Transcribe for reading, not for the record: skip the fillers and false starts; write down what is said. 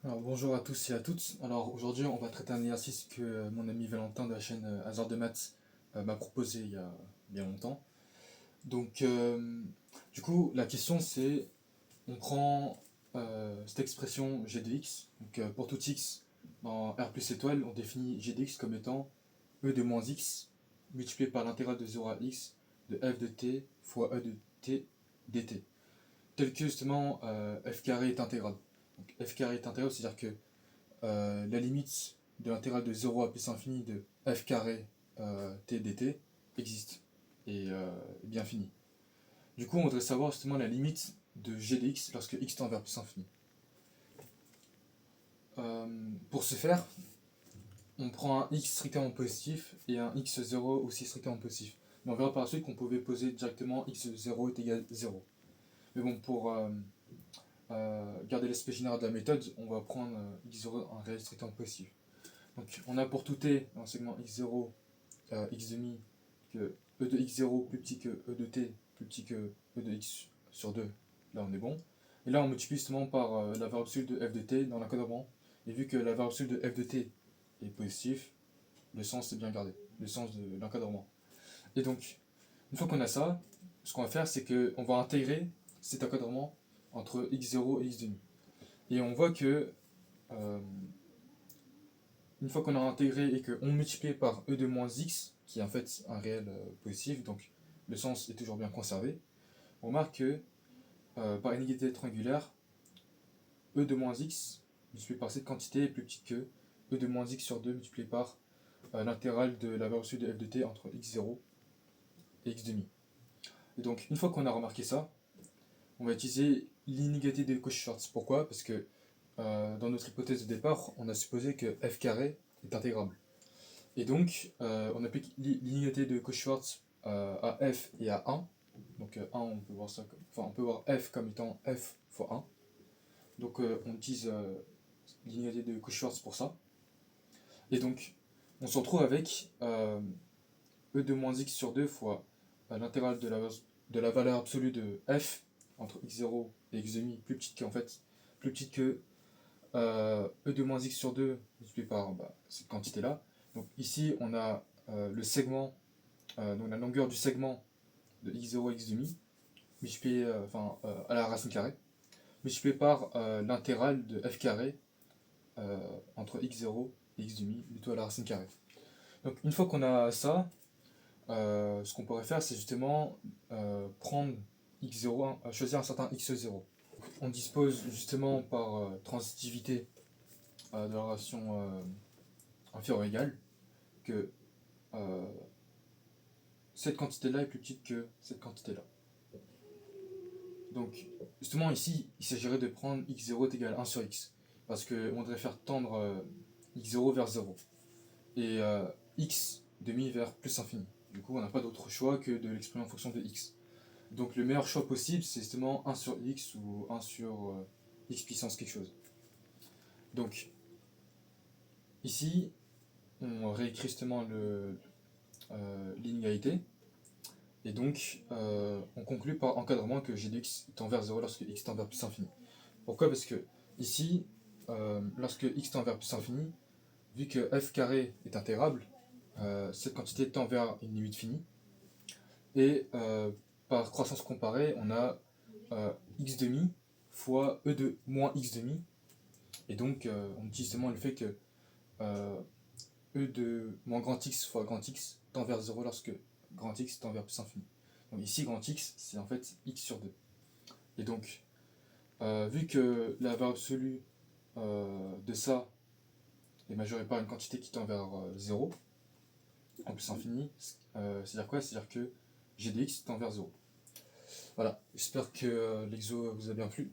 Alors, bonjour à tous et à toutes. Alors aujourd'hui on va traiter un exercice que mon ami Valentin de la chaîne Hasard de Maths m'a proposé il y a bien longtemps. Donc du coup la question c'est on prend cette expression g de x, donc pour tout x dans R plus étoile on définit g de x comme étant e de moins x multiplié par l'intégrale de 0 à x de f de t fois e de t dt, tel que justement f carré est intégrable. Donc f carré est intégrable, c'est-à-dire que la limite de l'intégrale de 0 à plus infini de f carré t dt existe et est bien finie. Du coup, on voudrait savoir justement la limite de g de x lorsque x tend vers plus infini. Pour ce faire, on prend un x strictement positif et un x0 aussi strictement positif. Mais on verra par la suite qu'on pouvait poser directement x0 est égal à 0. Mais bon, pour garder l'aspect général de la méthode, on va prendre x0 un réel strictement positif. Donc on a pour tout t dans le segment x0 x demi que e de x0 plus petit que e de t plus petit que e de x sur 2, là on est bon. Et là on multiplie justement par la variable absolue de f de t dans l'encadrement. Et vu que la variable absolue de f de t est positif, le sens est bien gardé, le sens de l'encadrement. Et donc, une fois qu'on a ça, ce qu'on va faire c'est qu'on va intégrer cet encadrement entre x0 et x demi. Et on voit que une fois qu'on a intégré et qu'on multiplie par e de moins x, qui est en fait un réel positif, donc le sens est toujours bien conservé, on remarque que par inégalité triangulaire, e de moins x multiplié par cette quantité est plus petite que e de moins x sur 2 multiplié par l'intégrale de la valeur absolue de f de t entre x0 et x demi. Et donc une fois qu'on a remarqué ça, on va utiliser l'inégalité de Cauchy-Schwarz. Pourquoi? Parce que dans notre hypothèse de départ, on a supposé que f carré est intégrable. Et donc, on applique l'inégalité de Cauchy-Schwarz à f et à 1. Donc 1, on peut voir ça comme, enfin, on peut voir f comme étant f fois 1. Donc on utilise l'inégalité de Cauchy-Schwarz pour ça. Et donc, on se retrouve avec e de moins x sur 2 fois l'intégrale de la valeur absolue de f entre x0 et x demi plus petite que, en fait, plus petite que e de moins x sur 2 multiplié par cette quantité-là. Donc ici, on a le segment, donc la longueur du segment de x0 et x demi, multiplié à la racine carrée, multiplié par l'intégrale de f carré entre x0 et x demi, plutôt à la racine carrée. Donc une fois qu'on a ça, ce qu'on pourrait faire, c'est justement prendre x0, choisir un certain x0. On dispose justement par transitivité de la relation inférieure ou égale que cette quantité-là est plus petite que cette quantité-là. Donc, justement, ici, il s'agirait de prendre x0 est égal à 1 sur x, parce qu'on voudrait faire tendre x0 vers 0, et x demi vers plus infini. Du coup, on n'a pas d'autre choix que de l'exprimer en fonction de x. Donc, le meilleur choix possible, c'est justement 1 sur x ou 1 sur x puissance quelque chose. Donc, ici, on réécrit justement l'inégalité. Et donc, on conclut par encadrement que g de x tend vers 0 lorsque x tend vers plus infini. Pourquoi? Parce que ici, lorsque x tend vers plus infini, vu que f carré est intégrable, cette quantité tend vers une limite finie. Et par croissance comparée, on a x demi fois e de moins x demi. Et donc, on utilise justement le fait que e de moins grand x fois grand x tend vers 0 lorsque grand x tend vers plus infini. Donc ici, grand x, c'est en fait x sur 2. Et donc, vu que la valeur absolue de ça est majorée par une quantité qui tend vers 0, en plus infini, c'est-à-dire quoi? C'est-à-dire que g de x tend vers 0. Voilà, j'espère que l'exo vous a bien plu.